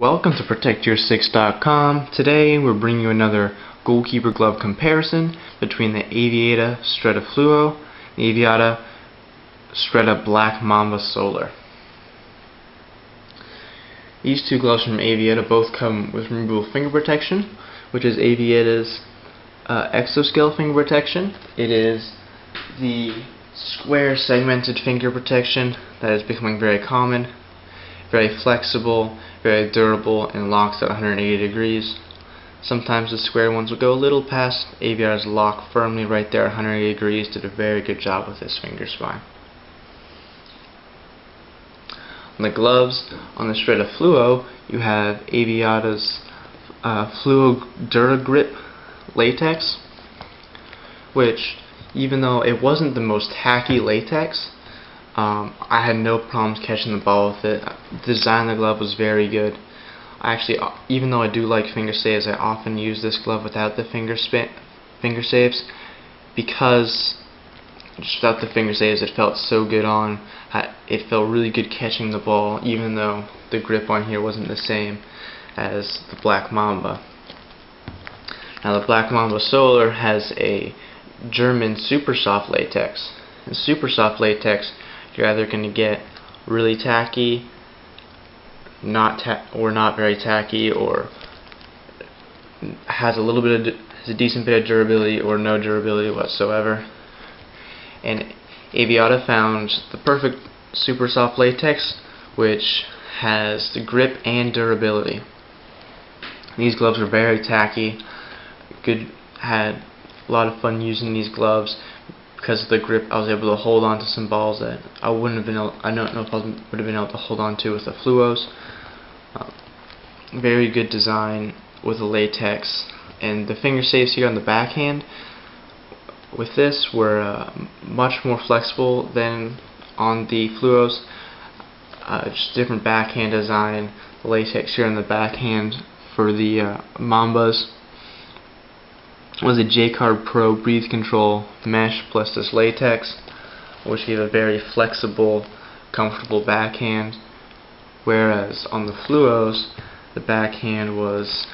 Welcome to ProtectYour6.com. Today we're bringing you another goalkeeper glove comparison between the Aviata Stretta Fluo and the Aviata Stretta Black Mamba Solar. These two gloves from Aviata both come with removable finger protection, which is Aviata's exoscale finger protection. It is the square segmented finger protection that is becoming very common. Very flexible, very durable, and locks at 180 degrees. Sometimes the square ones will go a little past. Aviata's lock firmly right there at 180 degrees. Did a very good job with this finger spine. On the gloves, on the Stretta Fluo, you have Aviata's Fluo Duragrip latex, which, even though it wasn't the most tacky latex, I had no problems catching the ball with it. The design of the glove was very good. Even though I do like finger saves, I often use this glove without the finger saves, because just without the finger saves it felt so good on. It felt really good catching the ball, even though the grip on here wasn't the same as the Black Mamba. Now the Black Mamba Solar has a German super soft latex. In super soft latex, you're either going to get really tacky, or not very tacky, or has a decent bit of durability, or no durability whatsoever. And Aviata found the perfect super soft latex, which has the grip and durability. These gloves are very tacky. Had a lot of fun using these gloves. Because of the grip, I was able to hold on to some balls that I don't know if I would have been able to hold on to with the Fluos. Very good design with the latex, and the finger saves here on the backhand with this were much more flexible than on the Fluos. Just different backhand design. The latex here on the backhand for the Mambas was a J-Card Pro breathe control mesh plus this latex, which gave a very flexible, comfortable backhand, whereas on the Fluos the backhand was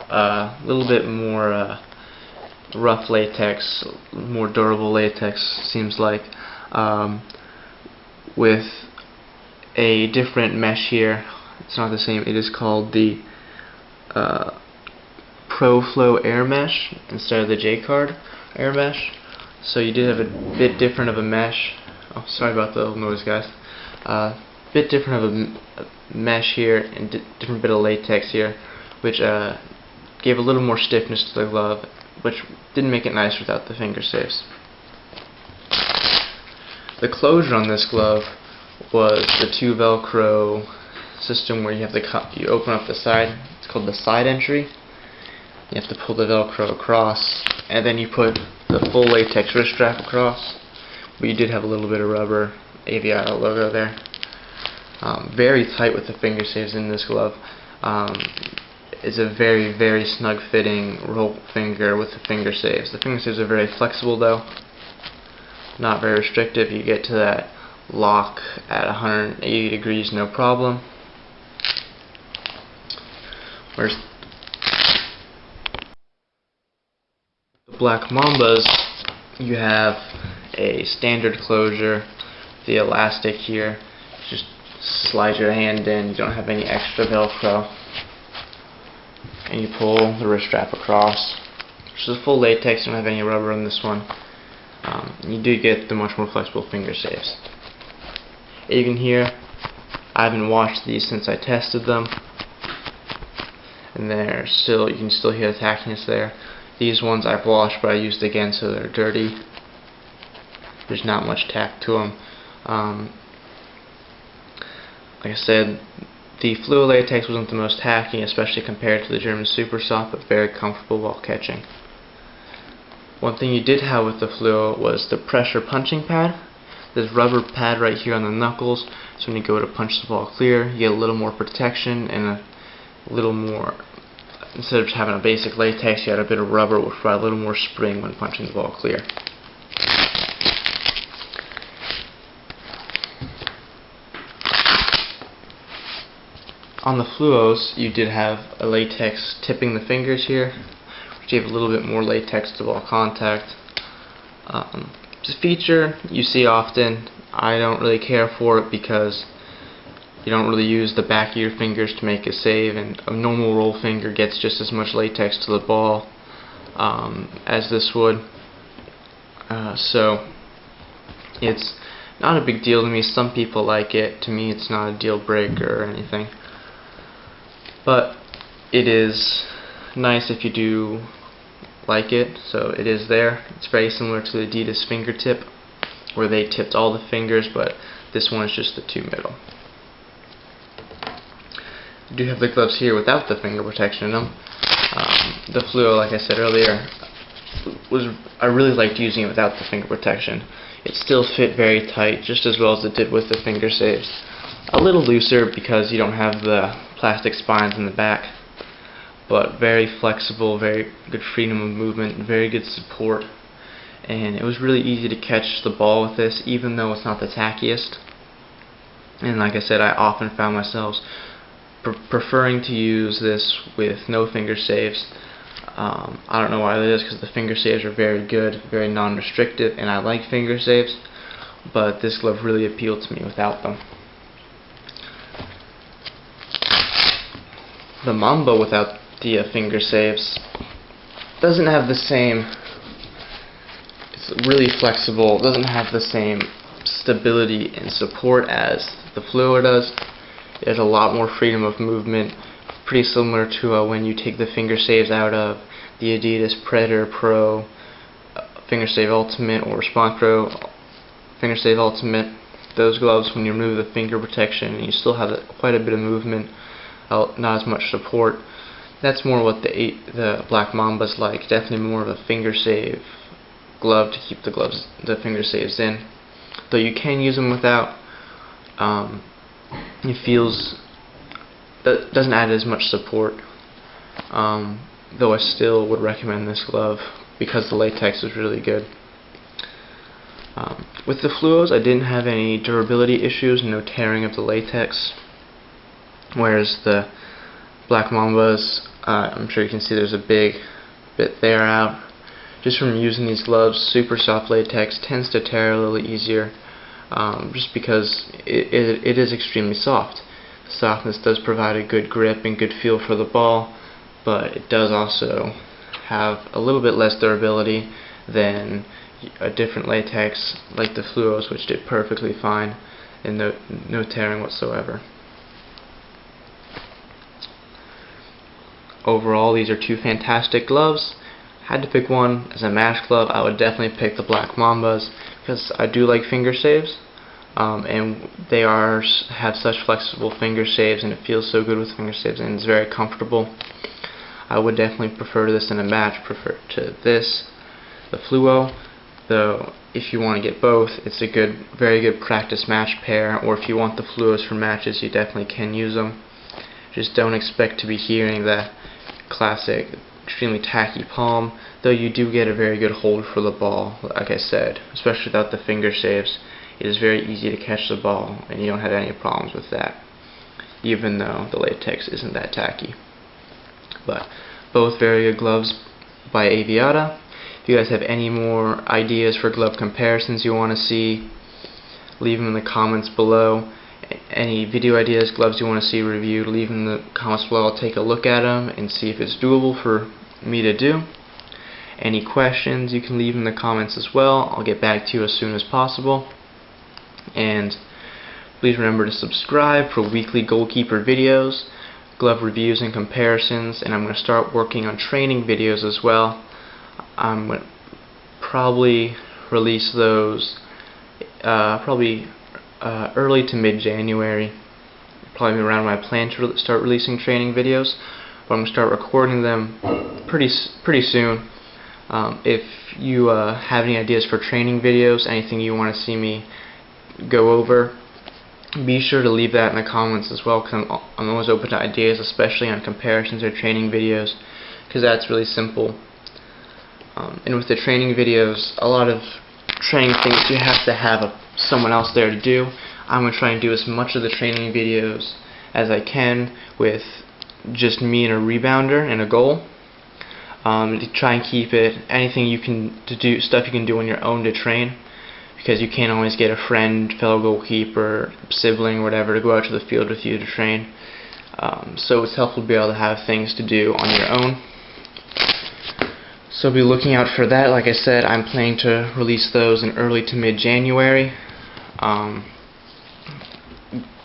a little bit more rough latex, more durable latex seems like, with a different mesh here. It's not the same. It is called the Pro Flow Air Mesh instead of the J-Card Air Mesh. So you did have a bit different of a mesh. Oh, sorry about the noise, guys. Bit different of a mesh here, and different bit of latex here, which gave a little more stiffness to the glove, which didn't make it nice without the finger saves. The closure on this glove was the two Velcro system where you open up the side. It's called the side entry. You have to pull the Velcro across, and then you put the full latex wrist strap across. But you did have a little bit of rubber Aviata logo there. Very tight with the finger saves in this glove. It's a very, very snug fitting rope finger with the finger saves. The finger saves are very flexible though, not very restrictive. You get to that lock at 180 degrees no problem. Whereas Black Mambas, you have a standard closure, the elastic here, just slide your hand in, you don't have any extra Velcro, and you pull the wrist strap across. Which is a full latex, you don't have any rubber on this one. You do get the much more flexible finger saves. You can hear, I haven't washed these since I tested them, and you can still hear the tackiness there. These ones I've washed, but I used again, so they're dirty. There's not much tack to them. Like I said, the Fluo latex wasn't the most tacky, especially compared to the German Super Soft, but very comfortable while catching. One thing you did have with the Fluo was the pressure punching pad. This rubber pad right here on the knuckles, so when you go to punch the ball clear, you get a little more protection and a little more. Instead of just having a basic latex, you had a bit of rubber, which provided a little more spring when punching the ball clear. on the Fluos, you did have a latex tipping the fingers here, which gave a little bit more latex to ball contact. It's a feature you see often. I don't really care for it because you don't really use the back of your fingers to make a save, and a normal roll finger gets just as much latex to the ball as this would. So it's not a big deal to me. Some people like it. To me, it's not a deal breaker or anything. But it is nice if you do like it. So it is there. It's very similar to the Adidas fingertip, where they tipped all the fingers, but this one is just the two middle. You do have the gloves here without the finger protection in them. The Fluo, like I said earlier, I really liked using it without the finger protection. It still fit very tight, just as well as it did with the finger saves. A little looser because you don't have the plastic spines in the back, but very flexible, very good freedom of movement, very good support, and it was really easy to catch the ball with this, even though it's not the tackiest. And like I said, I often found myself preferring to use this with no finger saves. I don't know why that is, because the finger saves are very good, very non-restrictive, and I like finger saves, but this glove really appealed to me without them. The Mamba without the finger saves doesn't have the same, it's really flexible, doesn't have the same stability and support as the Fluo does. It has a lot more freedom of movement, pretty similar to when you take the finger saves out of the Adidas Predator Pro Finger Save Ultimate or Response Pro Finger Save Ultimate. Those gloves, when you remove the finger protection, and you still have quite a bit of movement, not as much support. That's more what the Black Mamba's like. Definitely more of a finger save glove to keep the finger saves in. Though you can use them without. It feels that doesn't add as much support. Though I still would recommend this glove because the latex is really good. With the Fluos, I didn't have any durability issues, no tearing of the latex. Whereas the Black Mambas, I'm sure you can see there's a big bit there out. Just from using these gloves, super soft latex tends to tear a little easier, just because it is extremely soft. The softness does provide a good grip and good feel for the ball, but it does also have a little bit less durability than a different latex like the Fluos, which did perfectly fine and no tearing whatsoever. Overall, these are two fantastic gloves. Had to pick one as a match glove, I would definitely pick the Black Mambas because I do like finger saves, and they have such flexible finger saves, and it feels so good with finger saves, and it's very comfortable. I would definitely prefer this in a match, prefer to this, the Fluo. Though if you want to get both, it's a very good practice match pair, or if you want the Fluos for matches, you definitely can use them. Just don't expect to be hearing the classic extremely tacky palm, though you do get a very good hold for the ball, like I said, especially without the finger saves. It is very easy to catch the ball, and you don't have any problems with that, even though the latex isn't that tacky. But both very good gloves by Aviata. If you guys have any more ideas for glove comparisons you want to see, leave them in the comments below. Any video ideas, gloves you want to see reviewed, leave them in the comments below. I'll take a look at them and see if it's doable for me to do. Any questions, you can leave in the comments as well. I'll get back to you as soon as possible. And please remember to subscribe for weekly goalkeeper videos, glove reviews and comparisons, and I'm going to start working on training videos as well. I'm going to probably release those early to mid-January, probably around when I plan to start releasing training videos, but I'm going to start recording them pretty soon. If you have any ideas for training videos, anything you want to see me go over, be sure to leave that in the comments as well, because I'm always open to ideas, especially on comparisons or training videos, because that's really simple. And with the training videos, a lot of training things you have to have someone else there to do. I'm going to try and do as much of the training videos as I can with just me and a rebounder and a goal. To try and keep it anything you can stuff you can do on your own to train, because you can't always get a friend, fellow goalkeeper, sibling, whatever to go out to the field with you to train. So it's helpful to be able to have things to do on your own. So be looking out for that. Like I said, I'm planning to release those in early to mid-January.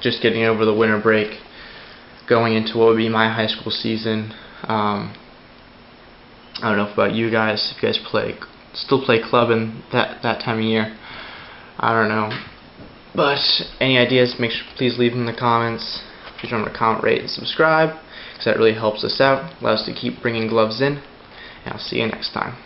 Just getting over the winter break, going into what would be my high school season. I don't know about you guys, if you guys still play club in that time of year. I don't know. But any ideas, please leave them in the comments. Please remember to comment, rate, and subscribe, because that really helps us out, allows us to keep bringing gloves in. And I'll see you next time.